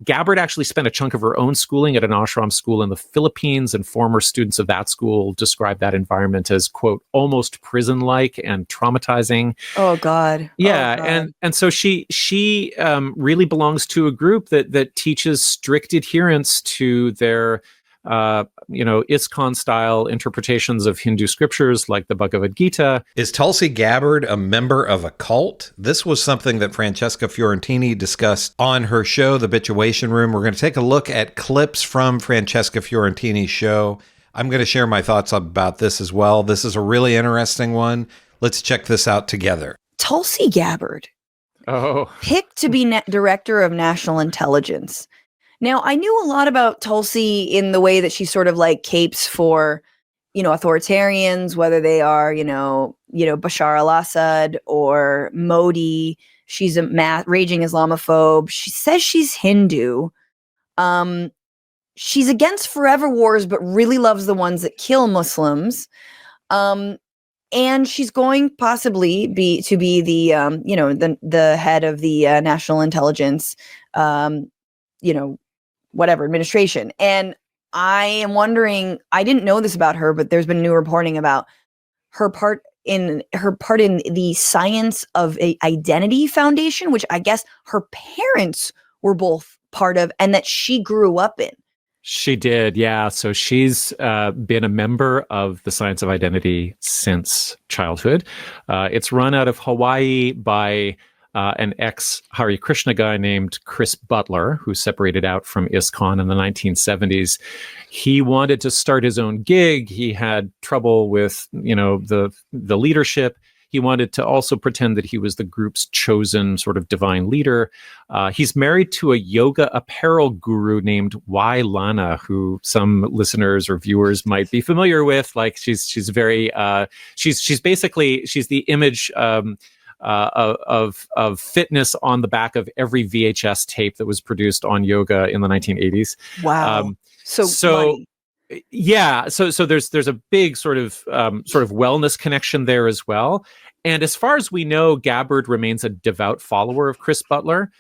Gabbert actually spent a chunk of her own schooling at an ashram school in the Philippines, and former students of that school described that environment as, quote, almost prison-like and traumatizing. Oh God. Yeah, Oh, God. and so she really belongs to a group that teaches strict adherence to their ISKCON style interpretations of Hindu scriptures like the Bhagavad Gita. Is Tulsi Gabbard a member of a cult? This was something that Francesca Fiorentini discussed on her show, The Bitchuation Room. We're going to take a look at clips from Francesca Fiorentini's show. I'm going to share my thoughts about this as well. This is a really interesting one. Let's check this out together. Tulsi Gabbard, picked to be director of national intelligence. Now, I knew a lot about Tulsi in the way that she sort of like capes for, authoritarians, whether they are, Bashar al-Assad or Modi. She's a raging Islamophobe. She says she's Hindu. She's against forever wars, but really loves the ones that kill Muslims. And she's going possibly to be the head of the national intelligence, whatever administration. And I am wondering, I didn't know this about her, but there's been new reporting about her part in the Science of Identity Foundation, which I guess her parents were both part of, and that she grew up in. She did, yeah. So she's been a member of the Science of Identity since childhood. It's run out of Hawaii by an ex-Hare Krishna guy named Chris Butler, who separated out from ISKCON in the 1970s. He wanted to start his own gig. He had trouble with, the leadership. He wanted to also pretend that he was the group's chosen sort of divine leader. He's married to a yoga apparel guru named Y Lana, who some listeners or viewers might be familiar with. Like she's very she's basically the image of fitness on the back of every VHS tape that was produced on yoga in the 1980s. Wow. So yeah, so there's a big sort of wellness connection there as well. And as far as we know, Gabbard remains a devout follower of Chris Butler.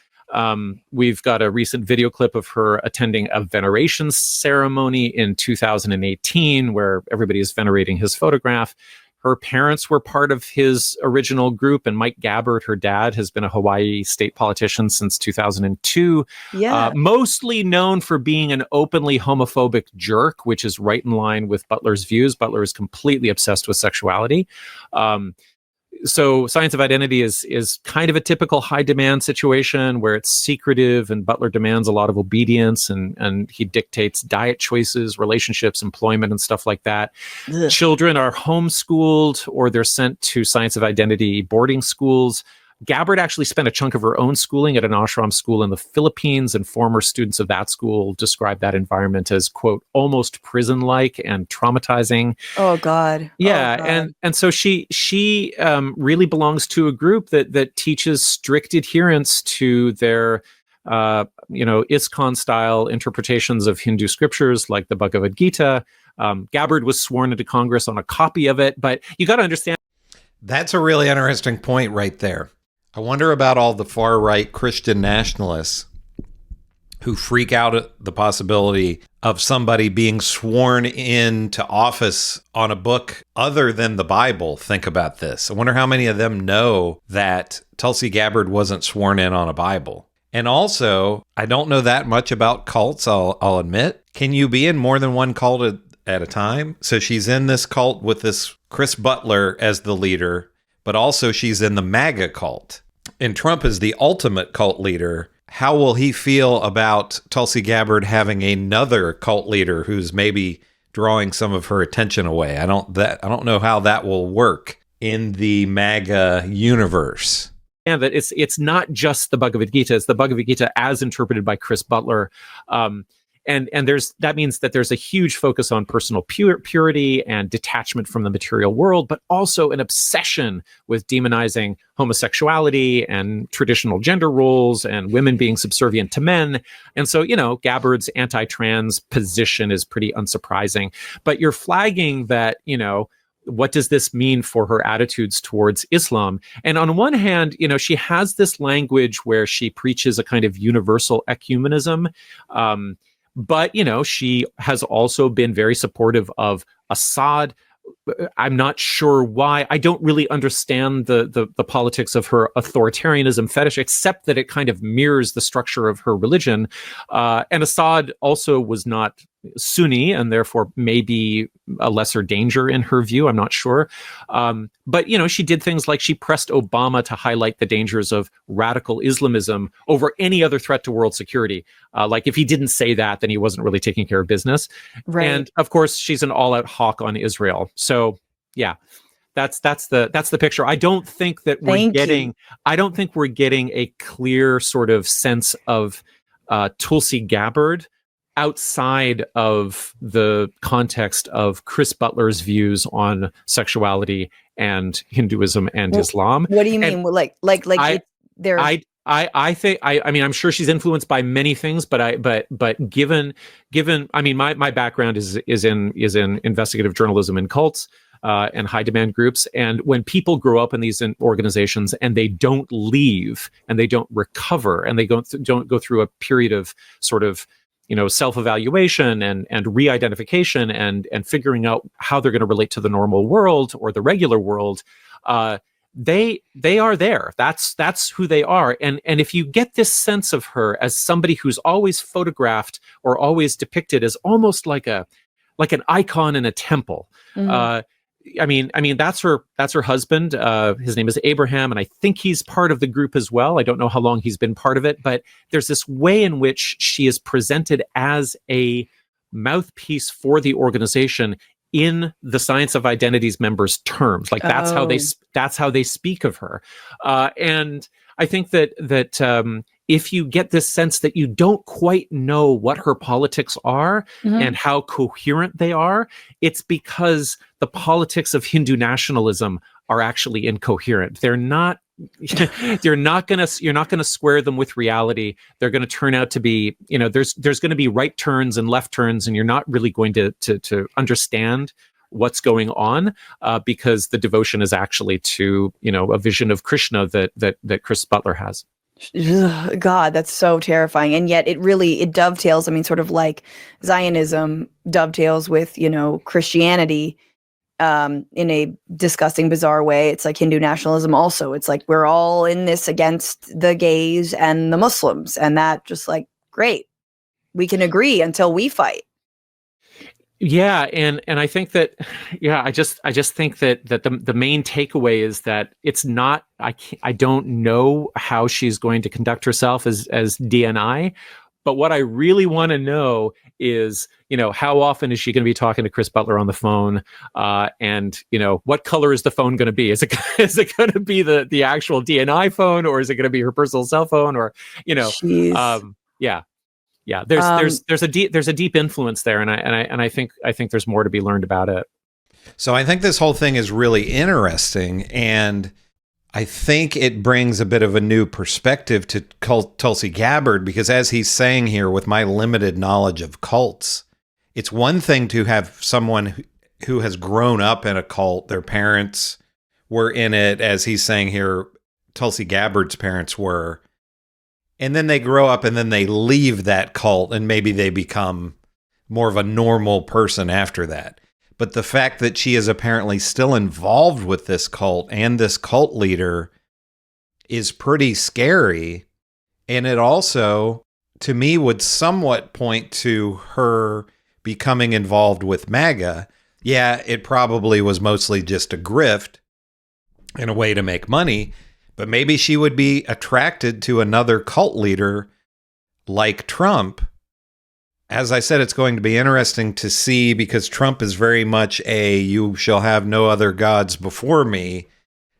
We've got a recent video clip of her attending a veneration ceremony in 2018 where everybody is venerating his photograph. Her parents were part of his original group, and Mike Gabbert, her dad, has been a Hawaii state politician since 2002. Yeah. Mostly known for being an openly homophobic jerk, which is right in line with Butler's views. Butler is completely obsessed with sexuality. So Science of Identity is kind of a typical high demand situation where it's secretive and Butler demands a lot of obedience and he dictates diet choices, relationships, employment, and stuff like that. Ugh. Children are homeschooled or they're sent to Science of Identity boarding schools. Gabbert actually spent a chunk of her own schooling at an ashram school in the Philippines, and former students of that school described that environment as, quote, almost prison-like and traumatizing. Oh God. Yeah, oh, God. And so she really belongs to a group that teaches strict adherence to their ISKCON style interpretations of Hindu scriptures like the Bhagavad Gita. Gabbard was sworn into Congress on a copy of it, but you got to understand. That's a really interesting point right there. I wonder about all the far-right Christian nationalists who freak out at the possibility of somebody being sworn into office on a book other than the Bible. Think about this. I wonder how many of them know that Tulsi Gabbard wasn't sworn in on a Bible. And also, I don't know that much about cults, I'll admit. Can you be in more than one cult at a time? So she's in this cult with this Chris Butler as the leader, but also she's in the MAGA cult. And Trump is the ultimate cult leader. How will he feel about Tulsi Gabbard having another cult leader who's maybe drawing some of her attention away? I don't know how that will work in the MAGA universe. Yeah, that it's not just the Bhagavad Gita; it's the Bhagavad Gita as interpreted by Chris Butler. And that means that there's a huge focus on personal purity and detachment from the material world, but also an obsession with demonizing homosexuality and traditional gender roles and women being subservient to men. And so, Gabbard's anti-trans position is pretty unsurprising. But you're flagging that, what does this mean for her attitudes towards Islam? And on one hand, she has this language where she preaches a kind of universal ecumenism. But, she has also been very supportive of Assad. I'm not sure why. I don't really understand the politics of her authoritarianism fetish, except that it kind of mirrors the structure of her religion. And Assad also was not Sunni, and therefore maybe a lesser danger in her view. I'm not sure. But, she did things like she pressed Obama to highlight the dangers of radical Islamism over any other threat to world security. Like if he didn't say that, then he wasn't really taking care of business. Right. And of course, she's an all-out hawk on Israel. So, yeah. That's the picture. I don't think that I don't think we're getting a clear sort of sense of Tulsi Gabbard outside of the context of Chris Butler's views on sexuality and Hinduism and Islam. What do you mean? I think I'm sure she's influenced by many things, but given my background is in investigative journalism and cults and high demand groups, and when people grow up in these organizations and they don't leave and they don't recover and they don't go through a period of sort of self-evaluation and re-identification and figuring out how they're going to relate to the normal world or the regular world, they are there. That's who they are. And if you get this sense of her as somebody who's always photographed or always depicted as almost like an icon in a temple, that's her husband. His name is Abraham, and I think he's part of the group as well. I don't know how long he's been part of it, but there's this way in which she is presented as a mouthpiece for the organization in the Science of Identity's members' terms. Like that's how they speak of her. And I think that if you get this sense that you don't quite know what her politics are and how coherent they are, it's because the politics of Hindu nationalism are actually incoherent. They're not. You're not gonna square them with reality. They're going to turn out to be, there's going to be right turns and left turns, and you're not really going to understand what's going on because the devotion is actually to a vision of Krishna that Chris Butler has. God, that's so terrifying. And yet it dovetails. I mean, sort of like Zionism dovetails with, Christianity in a disgusting, bizarre way. It's like Hindu nationalism also. It's like we're all in this against the gays and the Muslims. And that just like, great. We can agree until we fight. Yeah, and I think that, I just think that the main takeaway is that it's not. I don't know how she's going to conduct herself as DNI, but what I really want to know is, how often is she going to be talking to Chris Butler on the phone, and what color is the phone going to be? Is it going to be the actual DNI phone, or is it going to be her personal cell phone, or yeah. Yeah, there's a deep influence there, and I think there's more to be learned about it. So I think this whole thing is really interesting, and I think it brings a bit of a new perspective to Tulsi Gabbard, because as he's saying here, with my limited knowledge of cults, it's one thing to have someone who has grown up in a cult, their parents were in it, as he's saying here, Tulsi Gabbard's parents were. And then they grow up and then they leave that cult and maybe they become more of a normal person after that. But the fact that she is apparently still involved with this cult and this cult leader is pretty scary. And it also, to me, would somewhat point to her becoming involved with MAGA. Yeah, it probably was mostly just a grift and a way to make money. But maybe she would be attracted to another cult leader like Trump. As I said, it's going to be interesting to see, because Trump is very much a "you shall have no other gods before me"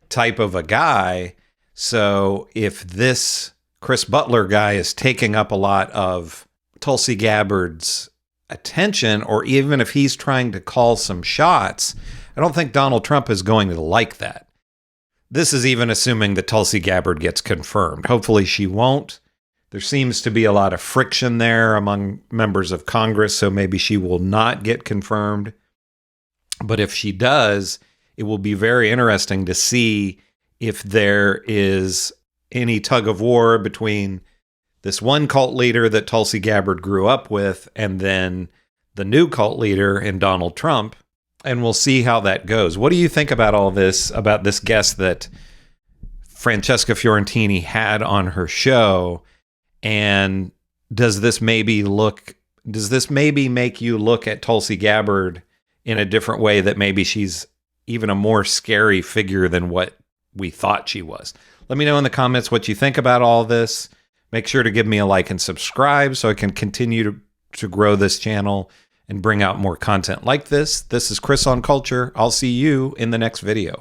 type of a guy. So if this Chris Butler guy is taking up a lot of Tulsi Gabbard's attention, or even if he's trying to call some shots, I don't think Donald Trump is going to like that. This is even assuming that Tulsi Gabbard gets confirmed. Hopefully she won't. There seems to be a lot of friction there among members of Congress, so maybe she will not get confirmed. But if she does, it will be very interesting to see if there is any tug of war between this one cult leader that Tulsi Gabbard grew up with and then the new cult leader in Donald Trump. And we'll see how that goes. What do you think about all this, about this guest that Francesca Fiorentini had on her show? And does this maybe make you look at Tulsi Gabbard in a different way, that maybe she's even a more scary figure than what we thought she was? Let me know in the comments what you think about all this. Make sure to give me a like and subscribe so I can continue to grow this channel and bring out more content like this. This is Chris on Culture. I'll see you in the next video.